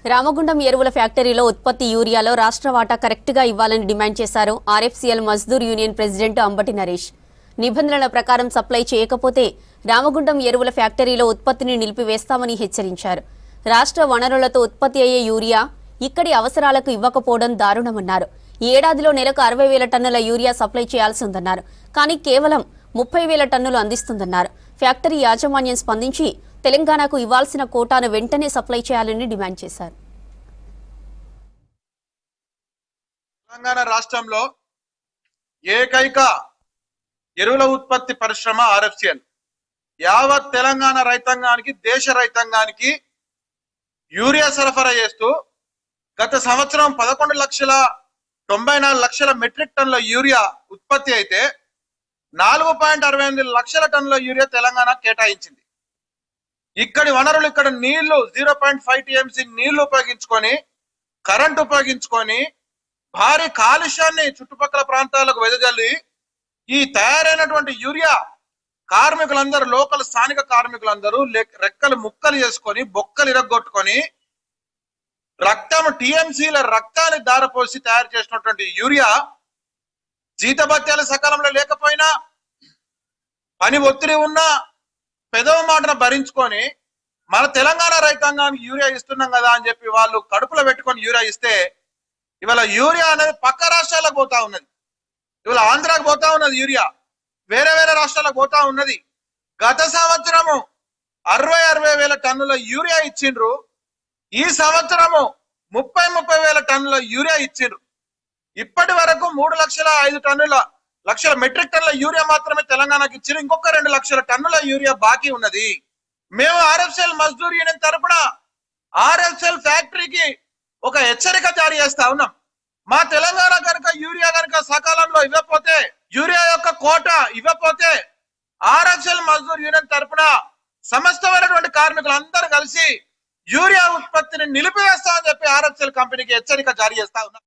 రామగుండం ఎరువుల ఫ్యాక్టరీలో ఉత్పత్తి యూరియాలో రాష్ట్ర వాటా కరెక్ట్గా ఇవ్వాలని డిమాండ్ చేశారు RFCL Mazdoor union president Ambati Naresh. నిబంధనల ప్రకారం సప్లై చేయకపోతే రామగుండం ఎరువుల ఫ్యాక్టరీలో ఉత్పత్తిని నిలిపివేస్తామని హెచ్చరించారు. రాష్ట్ర వనరులతో ఉత్పత్తి అయ్యే యూరియా ఇక్కడి అవసరాలకు ఇవ్వకపోవడం దారుణమన్నారు. ఏడాదిలో నెలకు 60,000 టన్నుల యూరియా సప్లై చేయాల్సి ఉందన్నారు. కానీ కేవలం 30,000 టన్నులు అందిస్తుందన్నారు. ఫ్యాక్టరీ యాజమాన్యం స్పందించి తెలంగాణకు ఇవ్వాల్సిన కోటాను వెంటనే సప్లై చేయాలని డిమాండ్ చేశారు. తెలంగాణ రాష్ట్రంలో ఏకైక ఎరువుల ఉత్పత్తి పరిశ్రమ ఆర్ఎఫ్సిఎల్. యావత్ తెలంగాణ రైతాంగానికి, దేశ రైతాంగానికి యూరియా సరఫరా చేస్తూ గత సంవత్సరం 11,94,00,000 మెట్రిక్ టన్నుల యూరియా ఉత్పత్తి అయితే 4.68 లక్షల టన్నుల యూరియా తెలంగాణ కేటాయించింది. ఇక్కడి వనరులు, ఇక్కడ నీళ్లు 0.5 టీఎంసీ నీళ్లు ఉపయోగించుకొని, కరెంట్ ఉపయోగించుకొని భారీ కాలుష్యాన్ని చుట్టుపక్కల ప్రాంతాలకు వెదజల్లి ఈ తయారైనటువంటి యూరియా కార్మికులందరూ, లోకల్ స్థానిక కార్మికులందరూ రెక్కలు ముక్కలు చేసుకొని, బొక్కలు ఇరగొట్టుకొని, రక్తం టీఎంసీల రక్తాన్ని దారపోసి తయారు చేసినటువంటి యూరియా జీతభత్యాలు సకాలంలో లేకపోయినా, పని ఒత్తిడి ఉన్నా పెదవ మాటను భరించుకొని మన తెలంగాణ రైతాంగానికి యూరియా ఇస్తున్నాం కదా అని చెప్పి వాళ్ళు కడుపులో పెట్టుకొని యూరియా ఇస్తే ఇవాళ యూరియా అనేది పక్క రాష్ట్రాలకు పోతా ఉన్నది. ఇవాళ ఆంధ్రాకు పోతా ఉన్నది యూరియా, వేరే వేరే రాష్ట్రాలకు పోతా ఉన్నది. గత సంవత్సరము 60,000 టన్నుల యూరియా ఇచ్చిండ్రు. ఈ సంవత్సరము 30,000 టన్నుల యూరియా ఇచ్చిండ్రు. ఇప్పటి వరకు 3,05,000 మెట్రిక్ టన్నుల యూరియా మాత్రమే తెలంగాణకి ఇచ్చారు. ఇంకొక 2 లక్షల టన్నుల యూరియా బాకీ ఉన్నది. మేము ఆర్ఎఫ్సిఎల్ మజ్దూర్ యూనియన్ తరపున ఆర్ఎఫ్సిఎల్ ఫ్యాక్టరీకి ఒక హెచ్చరిక జారీ చేస్తా ఉన్నాం. మా తెలంగాణ కనుక యూరియా కనుక సకాలంలో ఇవ్వకపోతే, యూరియా యొక్క కోట ఇవ్వకపోతే ఆర్ఎఫ్సిఎల్ మజ్దూర్ యూనియన్ తరపున సమస్తమైనటువంటి కార్మికులందరూ కలిసి యూరియా ఉత్పత్తిని నిలిపివేస్తామని చెప్పి ఆర్ఎఫ్సిఎల్ కంపెనీకి హెచ్చరిక జారీ చేస్తా ఉన్నాం.